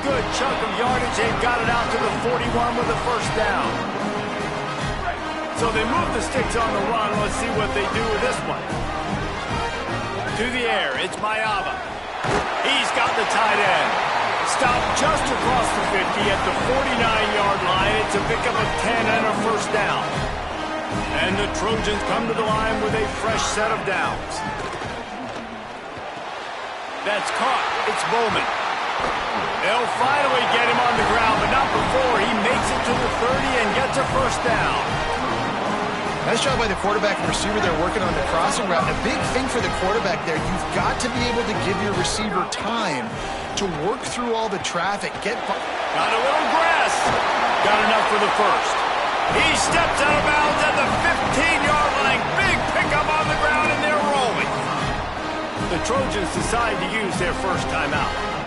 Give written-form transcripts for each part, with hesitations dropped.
good chunk of yardage. They've got it out to the 41 with a first down. So they move the sticks on the run. Let's see what they do with this one. To the air, it's Mayava. He's got the tight end. Stopped just across the 50 at the 49-yard line. It's a pickup of 10 and a first down. And the Trojans come to the line with a fresh set of downs. That's caught. It's Bowman. They'll finally get him on the ground, but not before he makes it to the 30 and gets a first down. Nice job by the quarterback and receiver there working on the crossing route. And a big thing for the quarterback there, you've got to be able to give your receiver time to work through all the traffic. Got a little grass. Got enough for the first. He steps out of bounds at the 15-yard line. Big pickup on the ground, and they're rolling. The Trojans decide to use their first timeout.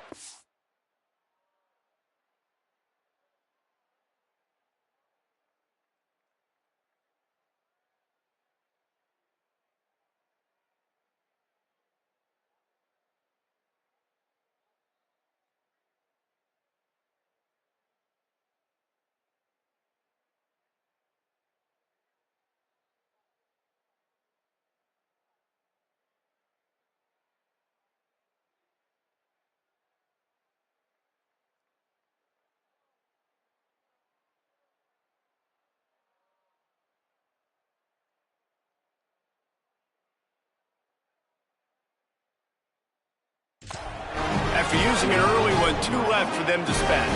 After using an early one, 2 left for them to spend.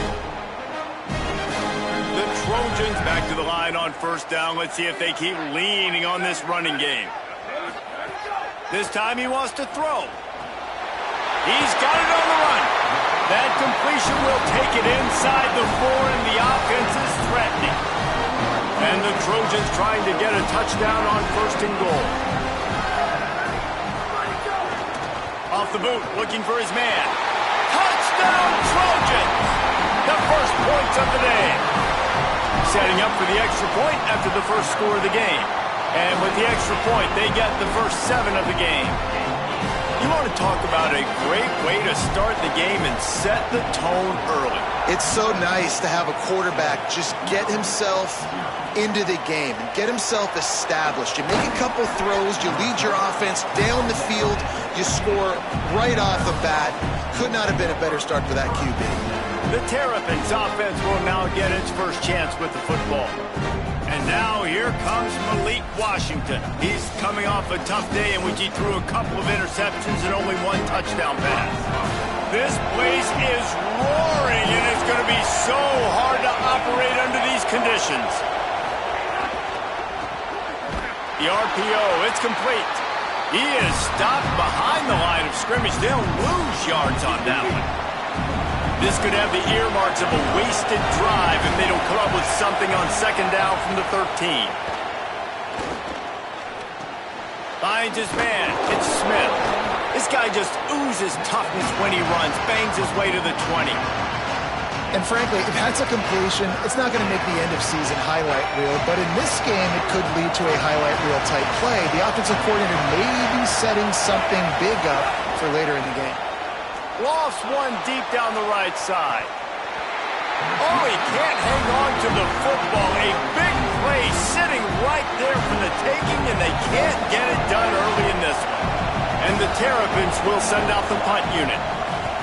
The Trojans back to the line on first down. Let's see if they keep leaning on this running game. This time he wants to throw. He's got it on the run. That completion will take it inside the 4, and the offense is threatening. And the Trojans trying to get a touchdown on first and goal. Off the boot, looking for his man. Touchdown, Trojans! The first points of the day. Setting up for the extra point after the first score of the game. And with the extra point, they get the first 7 of the game. You want to talk about a great way to start the game and set the tone early. It's so nice to have a quarterback just get himself into the game and get himself established. You make a couple throws, you lead your offense down the field, you score right off the bat. Could not have been a better start for that QB. The Terrapins offense will now get its first chance with the football. And now here comes Malik Washington. He's coming off a tough day in which he threw a couple of interceptions and only 1 touchdown pass. This place is roaring, and it's going to be so hard to operate under these conditions. The RPO, it's complete. He is stopped behind the line of scrimmage. They'll lose yards on that one. This could have the earmarks of a wasted drive if they don't come up with something on second down from the 13. Finds his man. It's Smith. This guy just oozes toughness when he runs. Bangs his way to the 20. And frankly, if that's a completion, it's not going to make the end-of-season highlight reel. But in this game, it could lead to a highlight reel-type play. The offensive coordinator may be setting something big up for later in the game. Lofts one deep down the right side. Oh, he can't hang on to the football. A big play sitting right there for the taking, and they can't get it done early in this one. And the Terrapins will send out the punt unit.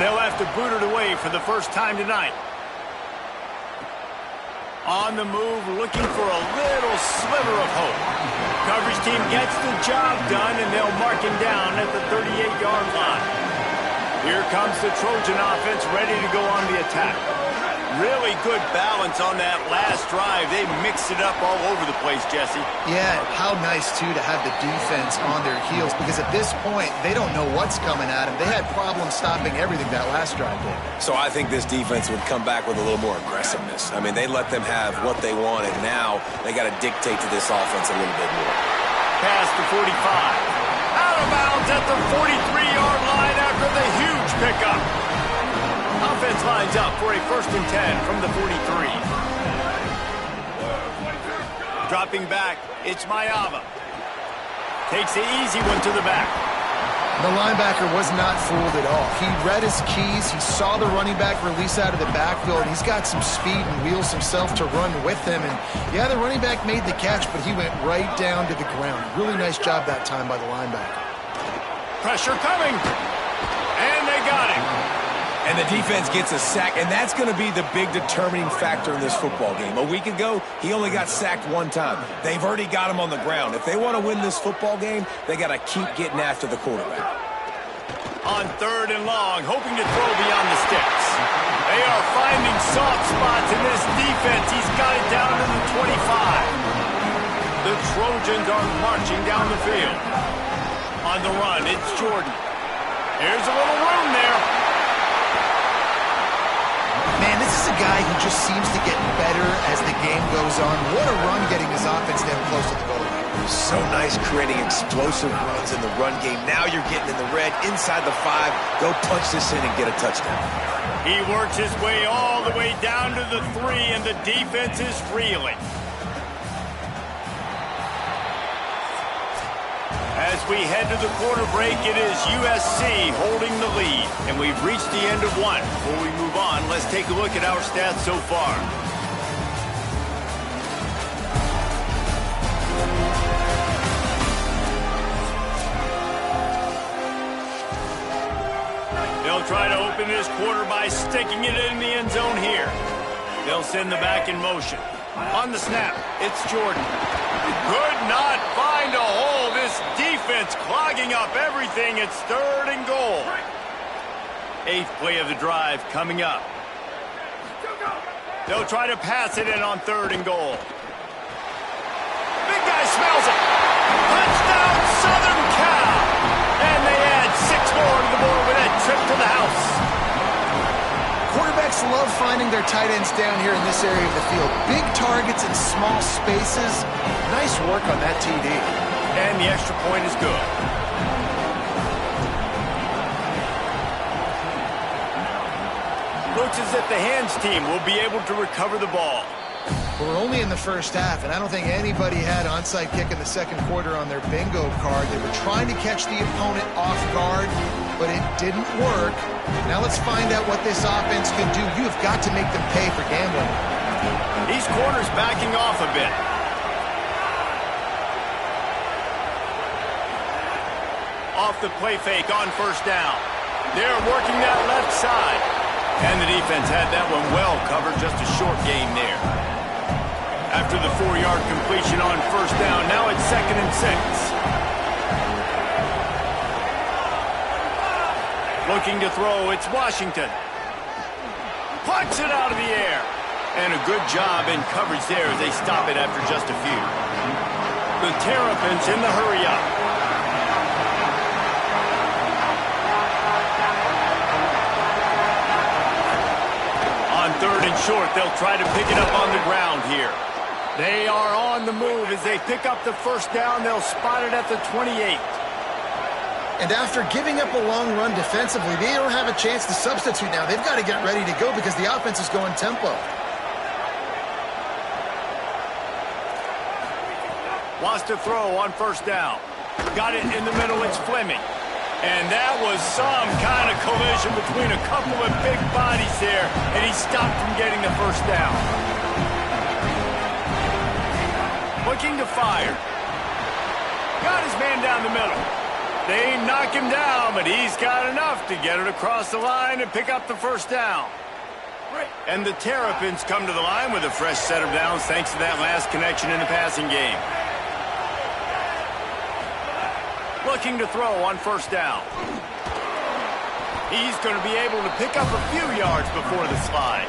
They'll have to boot it away for the first time tonight. On the move, looking for a little sliver of hope. Coverage team gets the job done, and they'll mark him down at the 38-yard line. Here comes the Trojan offense ready to go on the attack. Really good balance on that last drive. They mixed it up all over the place, Jesse. Yeah, how nice, too, to have the defense on their heels, because at this point, they don't know what's coming at them. They had problems stopping everything that last drive did. So I think this defense would come back with a little more aggressiveness. I mean, they let them have what they wanted. Now they got to dictate to this offense a little bit more. Past the 45. Out of bounds at the 43-yard line after the huge pickup. Offense lines up for a 1st and 10 from the 43. Dropping back, it's Mayava. Takes the easy one to the back. The linebacker was not fooled at all. He read his keys. He saw the running back release out of the backfield, and he's got some speed and wheels himself to run with him. And, yeah, the running back made the catch, but he went right down to the ground. Really nice job that time by the linebacker. Pressure coming. And they got him. And the defense gets a sack, and that's going to be the big determining factor in this football game. A week ago, he only got sacked one time. They've already got him on the ground. If they want to win this football game, they got to keep getting after the quarterback. On 3rd and long, hoping to throw beyond the sticks. They are finding soft spots in this defense. He's got it down to the 25. The Trojans are marching down the field. On the run, it's Jordan. Here's a little room there. Man, this is a guy who just seems to get better as the game goes on. What a run getting his offense down close to the goal line. So nice creating explosive runs in the run game. Now you're getting in the red, inside the 5. Go punch this in and get a touchdown. He works his way all the way down to the 3, and the defense is reeling. As we head to the quarter break, it is USC holding the lead. And we've reached the end of one. Before we move on, let's take a look at our stats so far. They'll try to open this quarter by sticking it in the end zone here. They'll send the back in motion. On the snap, it's Jordan. Could not find a hole. This defense clogging up everything. It's 3rd and goal. 8th play of the drive coming up. They'll try to pass it in on 3rd and goal. Big guy smells it. Touchdown, Southern Cal. And they add 6 more to the board with a trip to the house. Quarterbacks love finding their tight ends down here in this area of the field. Big targets in small spaces. Nice work on that TD. And the extra point is good. Looks as if the hands team will be able to recover the ball. We're only in the first half, and I don't think anybody had onside kick in the second quarter on their bingo card. They were trying to catch the opponent off guard, but it didn't work. Now let's find out what this offense can do. You have got to make them pay for gambling. These corners backing off a bit. Off the play fake on 1st down. They're working that left side. And the defense had that one well covered, just a short gain there. After the 4-yard completion on 1st down, now it's 2nd and 6. Looking to throw, it's Washington. Punts it out of the air. And a good job in coverage there as they stop it after just a few. The Terrapins in the hurry-up. On 3rd and short, they'll try to pick it up on the ground here. They are on the move. As they pick up the 1st down, they'll spot it at the 28. And after giving up a long run defensively, they don't have a chance to substitute now. They've got to get ready to go because the offense is going tempo. Wants to throw on 1st down. Got it in the middle. It's Fleming. And that was some kind of collision between a couple of big bodies there, and he stopped from getting the 1st down. Looking to fire. Got his man down the middle. They knock him down, but he's got enough to get it across the line and pick up the 1st down. And the Terrapins come to the line with a fresh set of downs thanks to that last connection in the passing game. Looking to throw on 1st down. He's going to be able to pick up a few yards before the slide.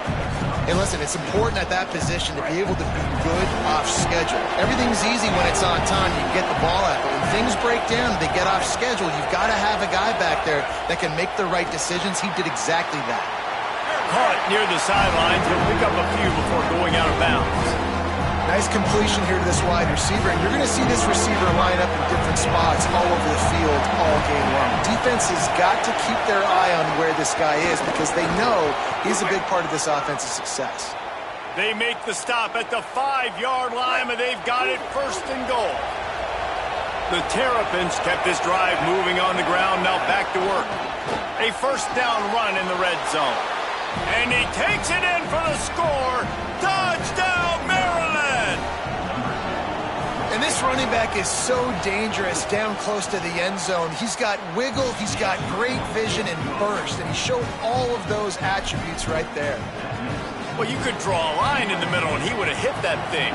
Hey, listen, it's important at that position to be able to be good off schedule. Everything's easy when it's on time. You can get the ball out. But when things break down, they get off schedule. You've got to have a guy back there that can make the right decisions. He did exactly that. Caught near the sidelines. He'll pick up a few before going out of bounds. Nice completion here to this wide receiver, and you're going to see this receiver line up in different spots all over the field all game long. Defense has got to keep their eye on where this guy is because they know he's a big part of this offense's success. They make the stop at the 5-yard line, and they've got it 1st and goal. The Terrapins kept this drive moving on the ground. Now back to work. A first down run in the red zone. And he takes it in for the score. Touchdown, Maryland! And this running back is so dangerous down close to the end zone. He's got wiggle, he's got great vision and burst, and he showed all of those attributes right there. Well, you could draw a line in the middle, and he would have hit that thing.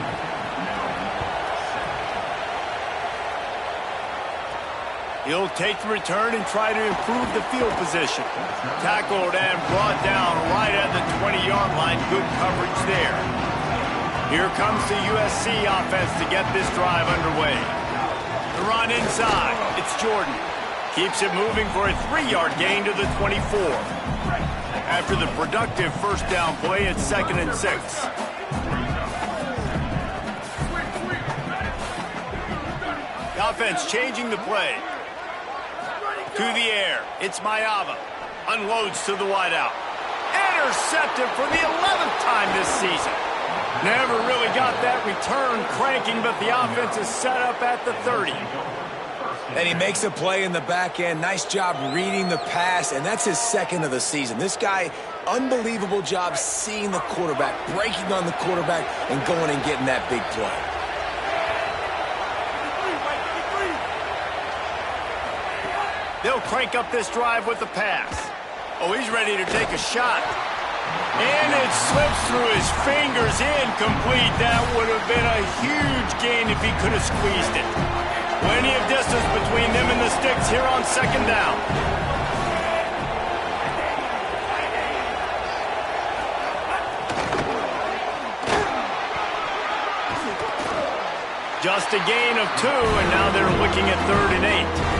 He'll take the return and try to improve the field position. Tackled and brought down right at the 20-yard line. Good coverage there. Here comes the USC offense to get this drive underway. The run inside. It's Jordan. Keeps it moving for a 3-yard gain to the 24. After the productive first down play, it's 2nd and 6. The offense changing the play. To the air. It's Mayava. Unloads to the wideout. Intercepted for the 11th time this season. Never really got that return cranking, but the offense is set up at the 30. And he makes a play in the back end. Nice job reading the pass, and that's his 2nd of the season. This guy, unbelievable job seeing the quarterback, breaking on the quarterback, and going and getting that big play. They'll crank up this drive with the pass. Oh, he's ready to take a shot. And it slips through his fingers, incomplete. That would have been a huge gain if he could have squeezed it. Plenty of distance between them and the sticks here on 2nd down. Just a gain of 2, and now they're looking at 3rd and 8.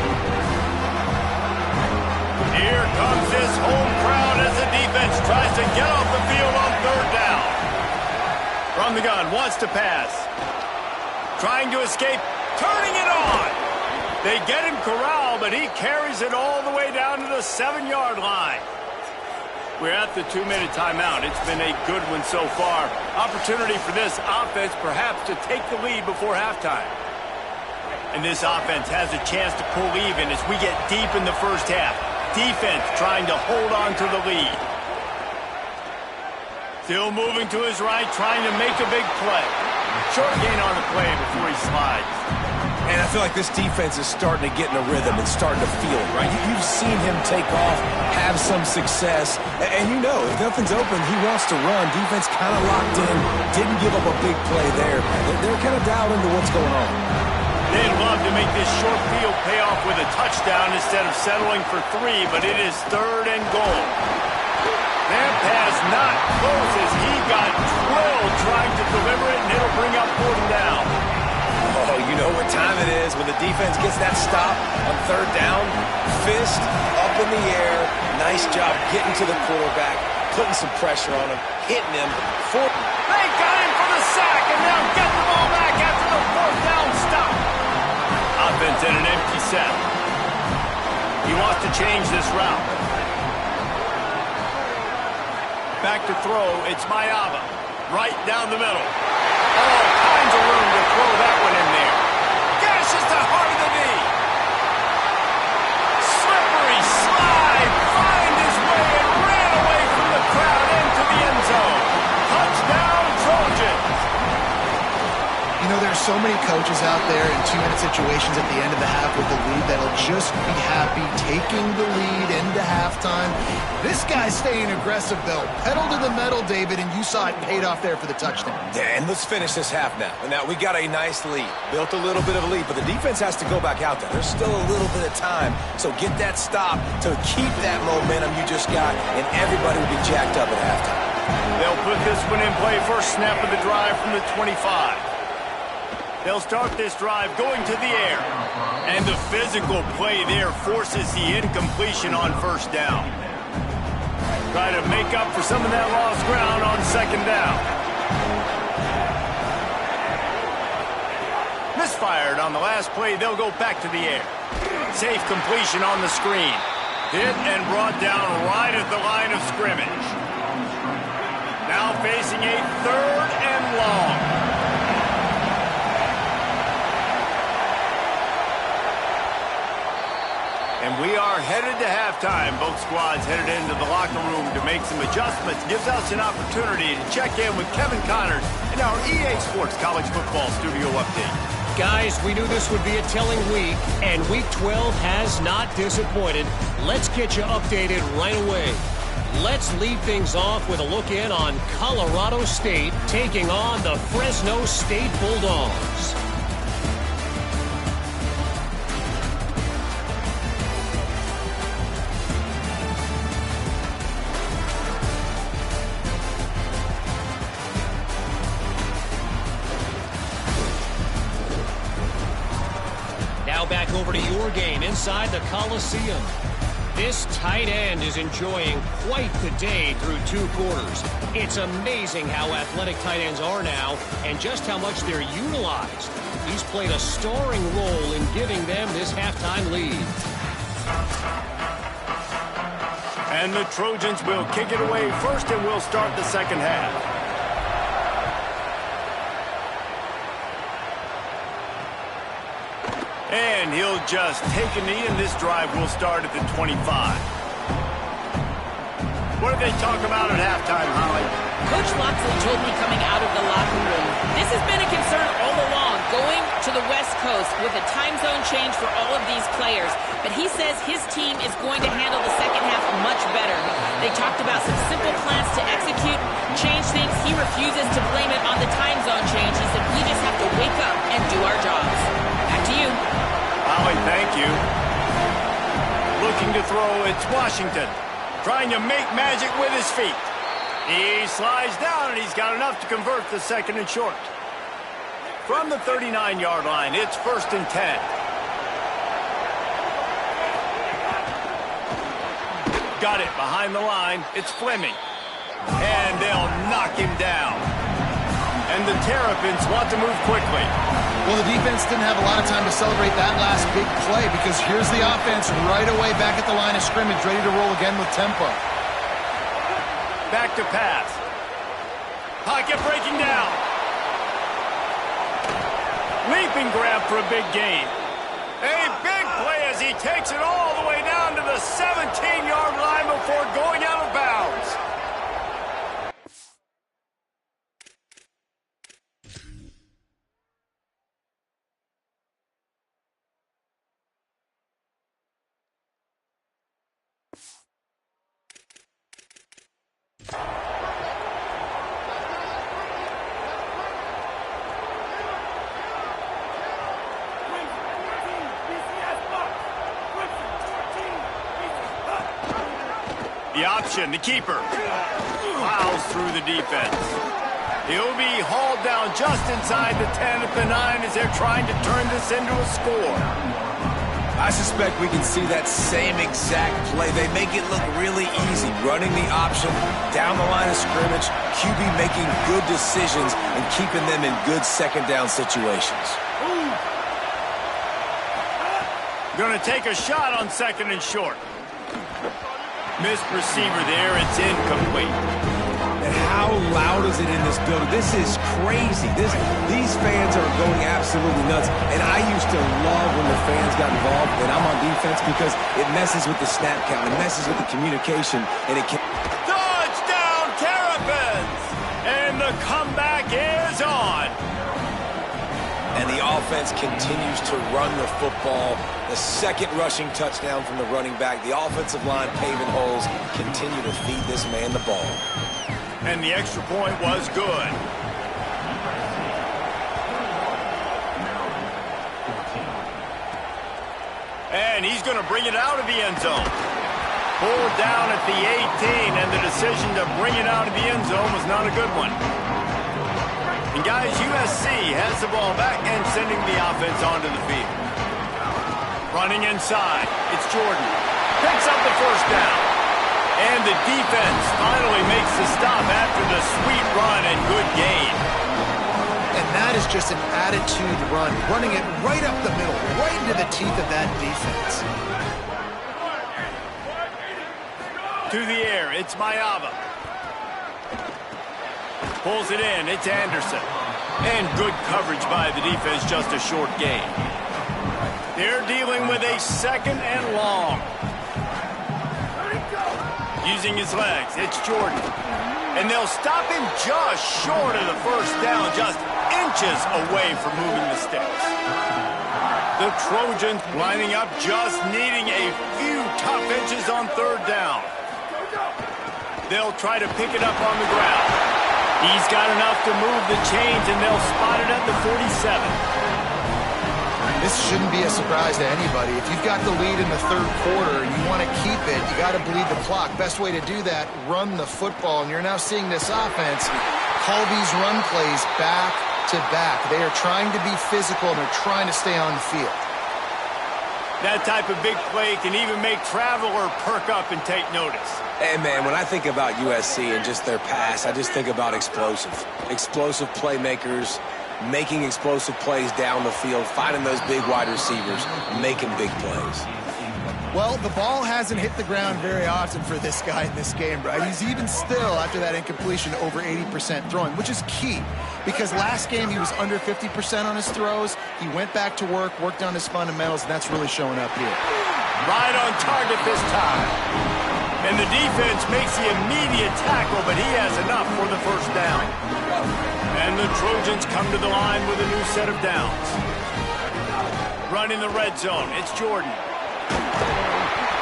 Here comes this home crowd as the defense tries to get off the field on 3rd down. From the gun, wants to pass. Trying to escape, turning it on. They get him corralled, but he carries it all the way down to the 7-yard line. We're at the 2-minute timeout. It's been a good one so far. Opportunity for this offense perhaps to take the lead before halftime. And this offense has a chance to pull even as we get deep in the first half. Defense trying to hold on to the lead. Still moving to his right, trying to make a big play. Short gain on the play before he slides. And I feel like this defense is starting to get in a rhythm and starting to feel it, right? You've seen him take off, have some success, and you know, if nothing's open, he wants to run. Defense kind of locked in, didn't give up a big play there. They're kind of dialed into what's going on. They'd love to make this short field pay off with a touchdown instead of settling for 3, but it is 3rd and goal. That pass not close as he got drilled trying to deliver it, and it'll bring up 4th down. Oh, you know what time it is when the defense gets that stop on 3rd down. Fist up in the air. Nice job getting to the quarterback, putting some pressure on him, hitting him. They got him for the sack, and they'll get the ball back after the 4th down stop. Offense in an empty set. He wants to change this route. Back to throw, it's Mayava. Right down the middle. All kinds of room to throw that one in there. Gashes the heart of the knee. Slippery slide. Find his way and ran away from the crowd into the end zone. Touchdown, Trojans. You know, there's so many coaches out there in 2-minute situations at the end of the half with the lead that'll just be happy taking the lead into halftime. This guy's staying aggressive, though. Pedal to the metal, David, and you saw it paid off there for the touchdown. Yeah, and let's finish this half now. Now, we got a nice lead. Built a little bit of a lead, but the defense has to go back out there. There's still a little bit of time. So get that stop to keep that momentum you just got, and everybody will be jacked up at halftime. They'll put this one in play. First snap of the drive from the 25. They'll start this drive going to the air. And the physical play there forces the incompletion on 1st down. Try to make up for some of that lost ground on 2nd down. Misfired on the last play. They'll go back to the air. Safe completion on the screen. Hit and brought down right at the line of scrimmage. Now facing a 3rd and long. And we are headed to halftime. Both squads headed into the locker room to make some adjustments. Gives us an opportunity to check in with Kevin Connors in our EA Sports College Football Studio Update. Guys, we knew this would be a telling week, and Week 12 has not disappointed. Let's get you updated right away. Let's lead things off with a look in on Colorado State taking on the Fresno State Bulldogs. Now back over to your game inside the Coliseum. This tight end is enjoying quite the day through 2 quarters. It's amazing how athletic tight ends are now and just how much they're utilized. He's played a starring role in giving them this halftime lead. And the Trojans will kick it away first, and we'll start the second half. And he'll just take a knee, and this drive will start at the 25. What did they talk about at halftime, Holly? Coach Locksley told me coming out of the locker room, this has been a concern all along, going to the West Coast with a time zone change for all of these players. But he says his team is going to handle the second half much better. They talked about some simple plans to execute, change things. He refuses to blame it on the time zone change. He said, we just have to wake up and do our jobs. Back to you. Holly, thank you. Looking to throw, it's Washington. Trying to make magic with his feet. He slides down, and he's got enough to convert the second and short. From the 39-yard line, it's 1st and 10. Got it behind the line. It's Fleming. And they'll knock him down. And the Terrapins want to move quickly. Well, the defense didn't have a lot of time to celebrate that last big play because here's the offense right away back at the line of scrimmage, ready to roll again with tempo. Back to pass. Pocket breaking down. Leaping grab for a big gain. A big play as he takes it all the way down to the 17-yard line before going out of bounds. The option, the keeper, plows through the defense. He'll be hauled down just inside the 10 at the 9 as they're trying to turn this into a score. I suspect we can see that same exact play. They make it look really easy, running the option down the line of scrimmage, QB making good decisions and keeping them in good second down situations. Going to take a shot on 2nd and short. Missed receiver there, it's incomplete. And how loud is it in this building? This is crazy. These fans are going absolutely nuts. And I used to love when the fans got involved, and I'm on defense because it messes with the snap count, it messes with the communication, and it can... Touchdown, Terrapins! And the comeback is on. And the offense continues to run the football. The second rushing touchdown from the running back. The offensive line paving holes. Continue to feed this man the ball. And the extra point was good. And he's going to bring it out of the end zone. Pulled down at the 18, and the decision to bring it out of the end zone was not a good one. And guys, USC has the ball back and sending the offense onto the field. Running inside, it's Jordan. Picks up the 1st down. And the defense finally makes the stop after the sweet run and good gain. And that is just an attitude run, running it right up the middle, right into the teeth of that defense. To the air, it's Mayava. Pulls it in, it's Anderson. And good coverage by the defense, just a short gain. They're dealing with a 2nd and long. Using his legs, it's Jordan. And they'll stop him just short of the first down, just inches away from moving the sticks. The Trojans lining up, just needing a few tough inches on 3rd down. They'll try to pick it up on the ground. He's got enough to move the chains, and they'll spot it at the 47. This shouldn't be a surprise to anybody. If you've got the lead in the 3rd quarter and you want to keep it, you got to bleed the clock. Best way to do that, run the football. And you're now seeing this offense call these run plays back to back. They are trying to be physical, and they're trying to stay on the field. That type of big play can even make Traveler perk up and take notice. Hey, man, when I think about USC and just their pass, I just think about explosive playmakers, making explosive plays down the field, finding those big wide receivers, making big plays. Well, the ball hasn't hit the ground very often for this guy in this game, right? He's even still, after that incompletion, over 80% throwing, which is key. Because last game, he was under 50% on his throws. He went back to work, worked on his fundamentals, and that's really showing up here. Right on target this time. And the defense makes the immediate tackle, but he has enough for the first down. And the Trojans come to the line with a new set of downs. Running the red zone, it's Jordan.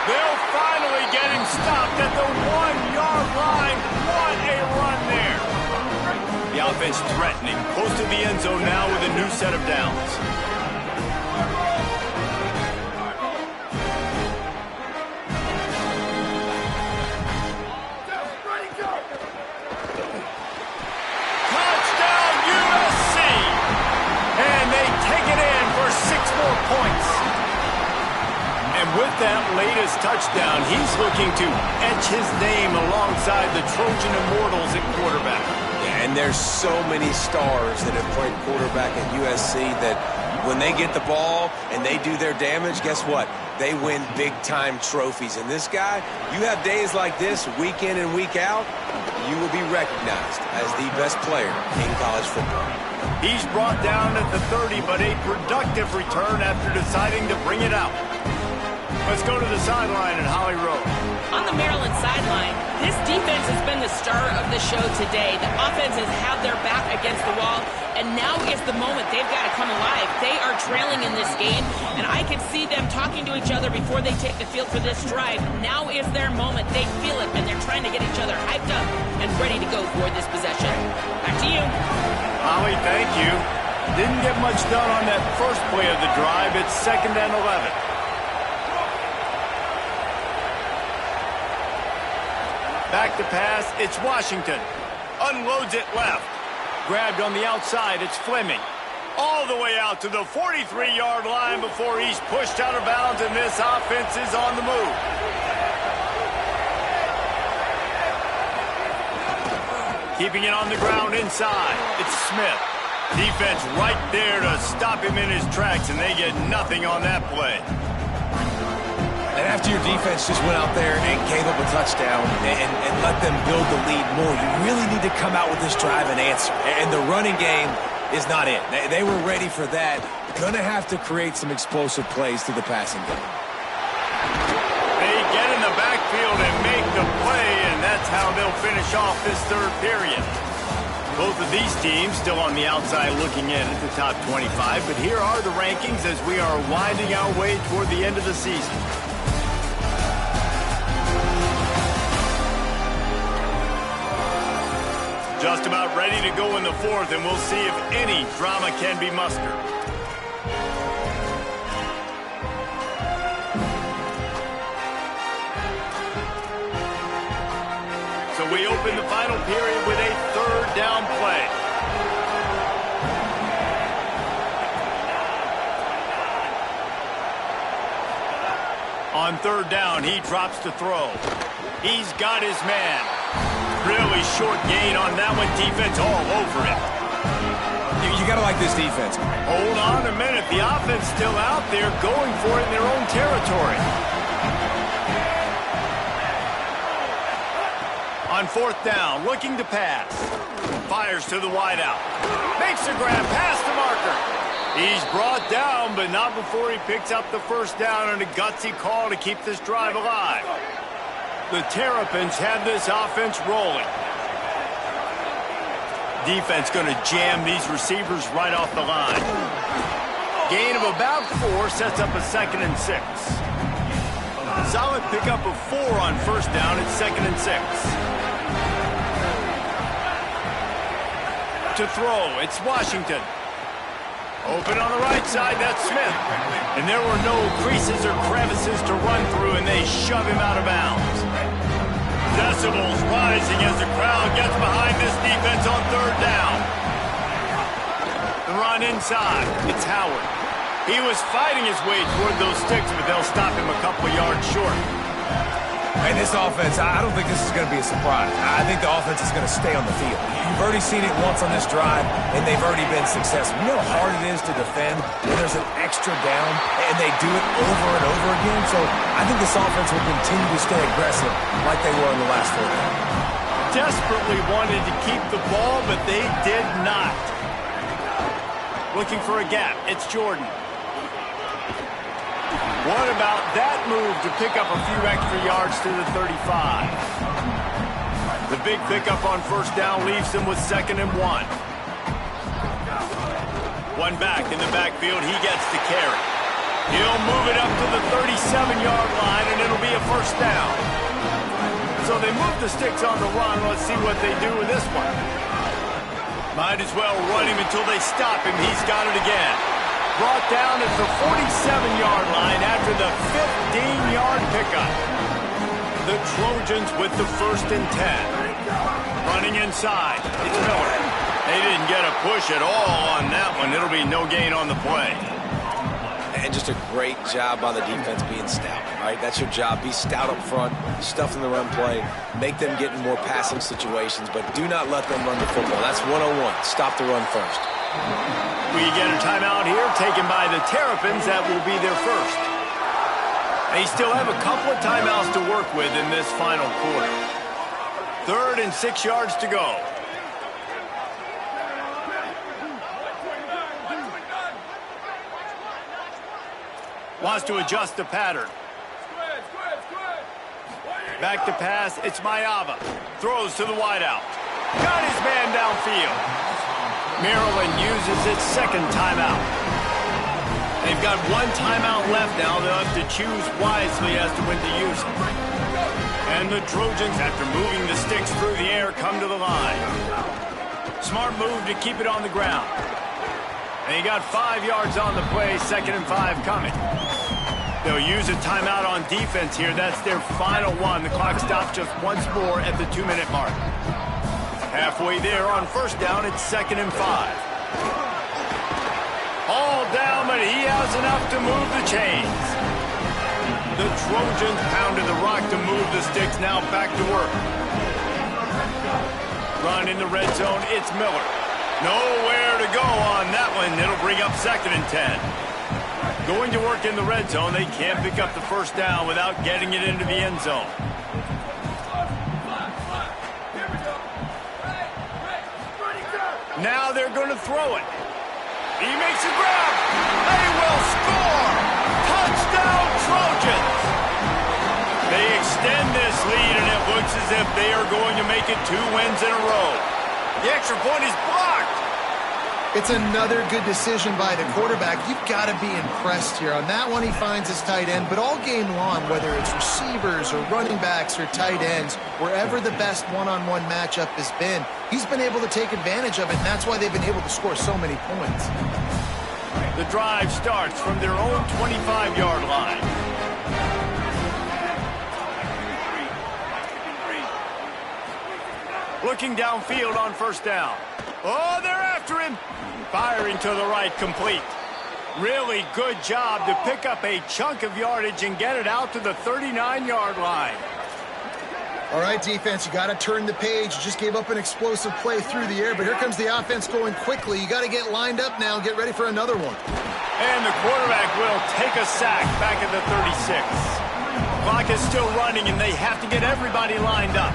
They'll finally get him stopped at the 1-yard line. What a run there. The offense threatening, close to the end zone now with a new set of downs. Touchdown USC! And they take it in for 6 more points. And with that latest touchdown, he's looking to etch his name alongside the Trojan Immortals at quarterback. Yeah, and there's so many stars that have played quarterback at USC that when they get the ball and they do their damage, guess what? They win big-time trophies. And this guy, you have days like this, week in and week out, you will be recognized as the best player in college football. He's brought down at the 30, but a productive return after deciding to bring it out. Let's go to the sideline at Holly Rowe. On the Maryland sideline, this defense has been the star of the show today. The offense has had their back against the wall, and now is the moment. They've got to come alive. They are trailing in this game, and I can see them talking to each other before they take the field for this drive. Now is their moment. They feel it, and they're trying to get each other hyped up and ready to go for this possession. Back to you. Holly, thank you. Didn't get much done on that first play of the drive. It's 2nd and 11. Back to pass, it's Washington. Unloads it left. Grabbed on the outside, it's Fleming. All the way out to the 43-yard line before he's pushed out of bounds, and this offense is on the move. Keeping it on the ground inside, it's Smith. Defense right there to stop him in his tracks, and they get nothing on that play. And after your defense just went out there and gave up a touchdown and let them build the lead more, you really need to come out with this drive and answer. And the running game is not it. They were ready for that. Gonna have to create some explosive plays through the passing game. They get in the backfield and make the play, and that's how they'll finish off this 3rd period. Both of these teams still on the outside looking in at the top 25, but here are the rankings as we are winding our way toward the end of the season. Just about ready to go in the 4th, and we'll see if any drama can be mustered. So we open the final period with a 3rd down play. On 3rd down, he drops to throw. He's got his man. Really short gain on that one. Defense all over it. You got to like this defense. Hold on a minute. The offense still out there going for it in their own territory. On 4th down, looking to pass. Fires to the wideout. Makes a grab past the marker. He's brought down, but not before he picks up the first down on a gutsy call to keep this drive alive. The Terrapins have this offense rolling. Defense going to jam these receivers right off the line. Gain of about 4 sets up a 2nd and 6. Solid pickup of 4 on first down. It's 2nd and 6. To throw, it's Washington. Open on the right side, that's Smith. And there were no creases or crevices to run through, and they shove him out of bounds. Decibels rising as the crowd gets behind this defense on 3rd down. The run inside, it's Howard. He was fighting his way toward those sticks, but they'll stop him a couple yards short. And this offense, I don't think this is going to be a surprise. I think the offense is going to stay on the field. You've already seen it once on this drive, and they've already been successful. You know how hard it is to defend when there's an extra down, and they do it over and over again. So I think this offense will continue to stay aggressive like they were in the last 4 games. Desperately wanted to keep the ball, but they did not. Looking for a gap. It's Jordan. What about that move to pick up a few extra yards to the 35? The big pickup on first down leaves them with 2nd and 1. One back in the backfield. He gets the carry. He'll move it up to the 37-yard line, and it'll be a first down. So they move the sticks on the run. Let's see what they do with this one. Might as well run him until they stop him. He's got it again. Brought down at the 47-yard line after the 15-yard pickup. The Trojans with the 1st and 10. Running inside. It's Miller. They didn't get a push at all on that one. It'll be no gain on the play. And just a great job by the defense being stout, right? That's your job. Be stout up front, stuff in the run play, make them get in more passing situations, but do not let them run the football. That's 101. Stop the run first. We get a timeout here taken by the Terrapins. That will be their first. They still have a couple of timeouts to work with in this final quarter. 3rd and 6 yards to go. Wants to adjust the pattern. Back to pass, it's Mayava. Throws to the wideout. Got his man downfield. Maryland uses its 2nd timeout. They've got 1 timeout left now. They'll have to choose wisely as to when to use it. And the Trojans, after moving the sticks through the air, come to the line. Smart move to keep it on the ground. And he got 5 yards on the play, 2nd and 5 coming. They'll use a timeout on defense here. That's their final one. The clock stops just once more at the 2-minute mark. Halfway there on first down, it's 2nd and 5. All down, but he has enough to move the chains. The Trojans pounded the rock to move the sticks. Now back to work. Run in the red zone, it's Miller. Nowhere to go on that one. It'll bring up 2nd and 10. Going to work in the red zone. They can't pick up the first down without getting it into the end zone. Now they're going to throw it. He makes a grab. They will score. Touchdown, Trojans. They extend this lead, and it looks as if they are going to make it 2 wins in a row. The extra point is blocked. It's another good decision by the quarterback. You've got to be impressed here. On that one, he finds his tight end, but all game long, whether it's receivers or running backs or tight ends, wherever the best one-on-one matchup has been, he's been able to take advantage of it, and that's why they've been able to score so many points. The drive starts from their own 25-yard line. Looking downfield on first down. Oh, they're after him. Firing to the right, complete. Really good job to pick up a chunk of yardage and get it out to the 39-yard line. All right, defense, you got to turn the page. You just gave up an explosive play through the air, but here comes the offense going quickly. You got to get lined up now and get ready for another one. And the quarterback will take a sack back at the 36. Clock is still running, and they have to get everybody lined up.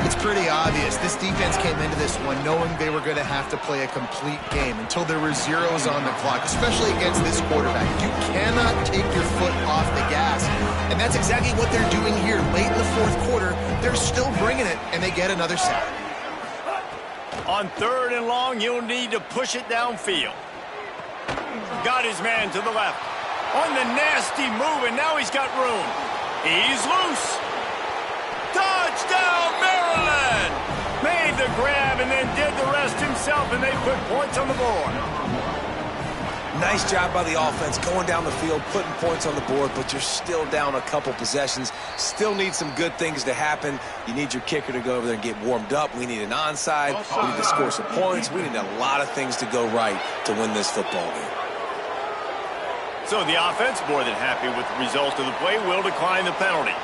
It's pretty obvious. This defense came into this one knowing they were going to have to play a complete game until there were zeros on the clock, especially against this quarterback. You cannot take your foot off the gas. And that's exactly what they're doing here. Late in the fourth quarter, they're still bringing it, and they get another sack. On 3rd and long, you'll need to push it downfield. Got his man to the left. On the nasty move, and now he's got room. He's loose. Touchdown, Maryland! Made the grab and then did the rest himself, and they put points on the board. Nice job by the offense going down the field, putting points on the board, but you're still down a couple possessions. Still need some good things to happen. You need your kicker to go over there and get warmed up. We need an onside. We need to score some points. We need a lot of things to go right to win this football game. So the offense, more than happy with the result of the play, will decline the penalty.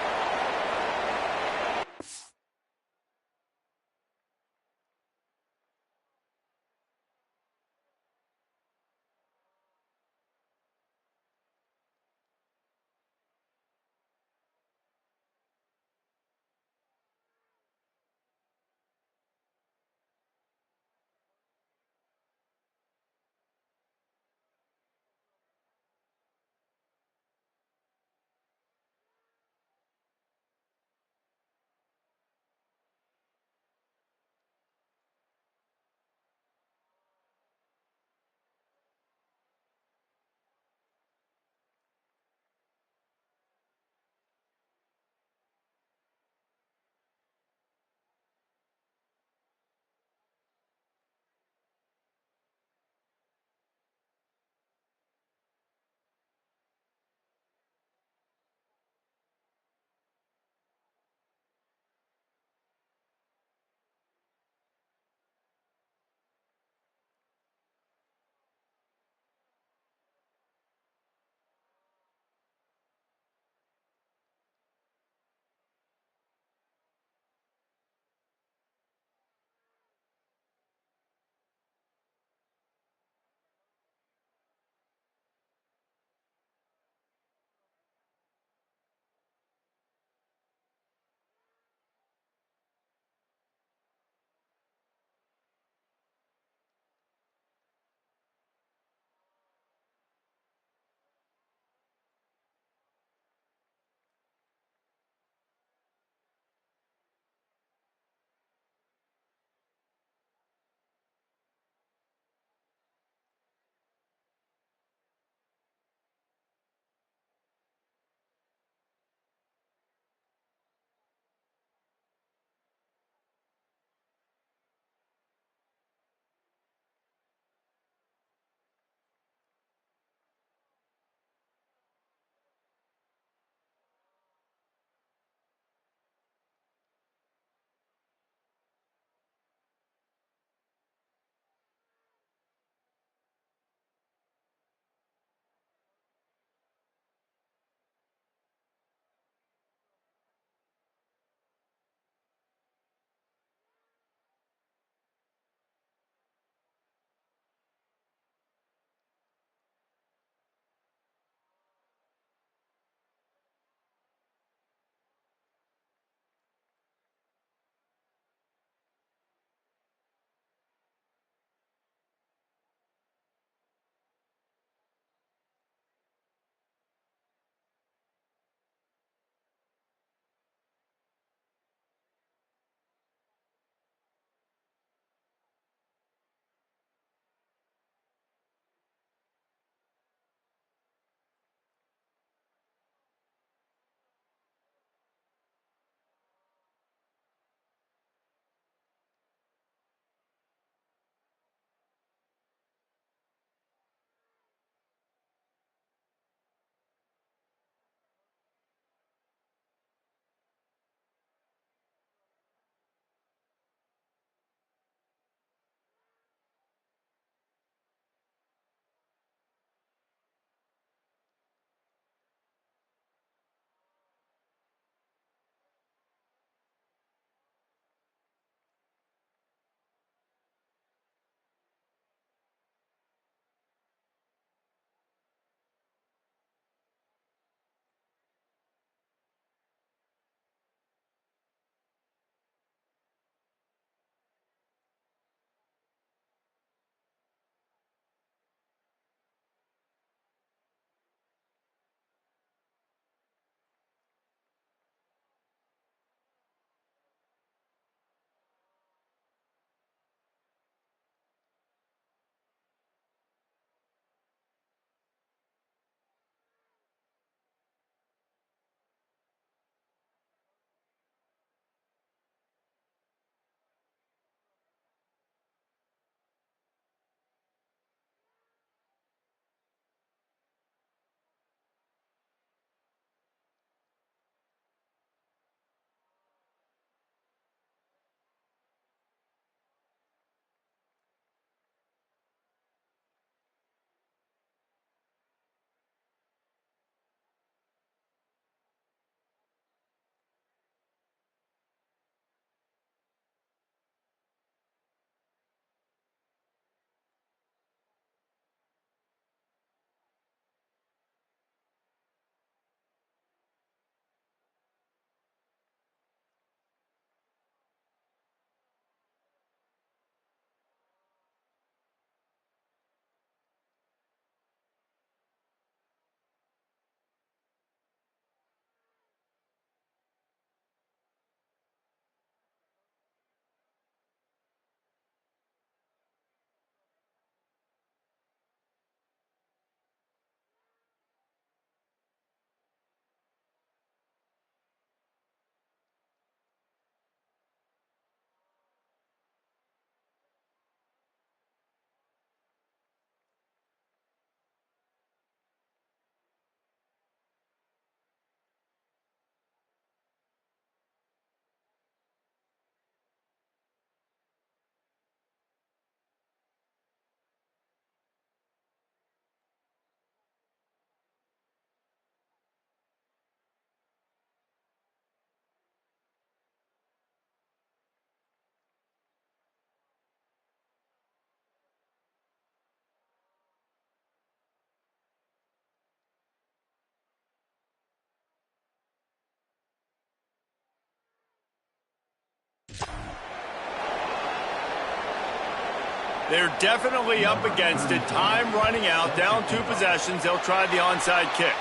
They're definitely up against it. Time running out, down 2 possessions. They'll try the onside kick.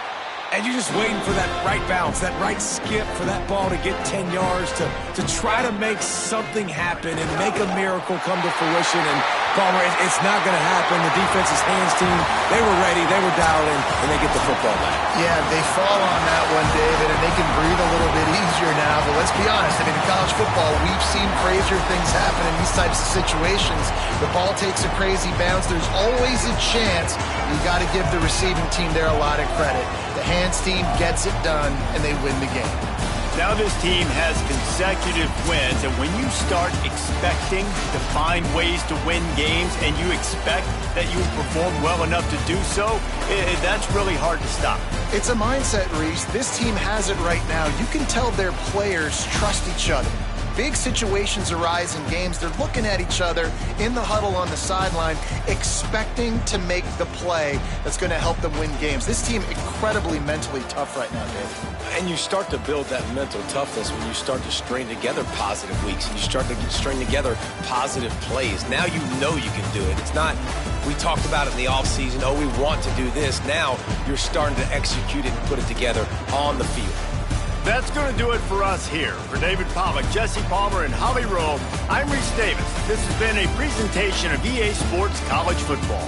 And you're just waiting for that right bounce, that right skip for that ball to get 10 yards to try to make something happen and make a miracle come to fruition. And Palmer, it's not going to happen. The defense's hands team, they were ready, they were dialed in, and they get the football back. Yeah, they fall on that one, David, and they can breathe a little bit easier now. But let's be honest, I mean, in college football, we've seen crazier things happen in these types of situations. The ball takes a crazy bounce. There's always a chance. You got to give the receiving team there a lot of credit. The hands team gets it done, and they win the game. Now this team has consecutive wins, and when you start expecting to find ways to win games and you expect that you will perform well enough to do so, that's really hard to stop. It's a mindset, Reese. This team has it right now. You can tell their players trust each other. Big situations arise in games. They're looking at each other in the huddle on the sideline, expecting to make the play that's going to help them win games. This team incredibly mentally tough right now, Dave. And you start to build that mental toughness when you start to string together positive weeks and you start to string together positive plays. Now you know you can do it. It's not, we talked about it in the offseason, oh, we want to do this. Now you're starting to execute it and put it together on the field. That's going to do it for us here. For David Pollack, Jesse Palmer, and Holly Rowe, I'm Reese Davis. This has been a presentation of EA Sports College Football.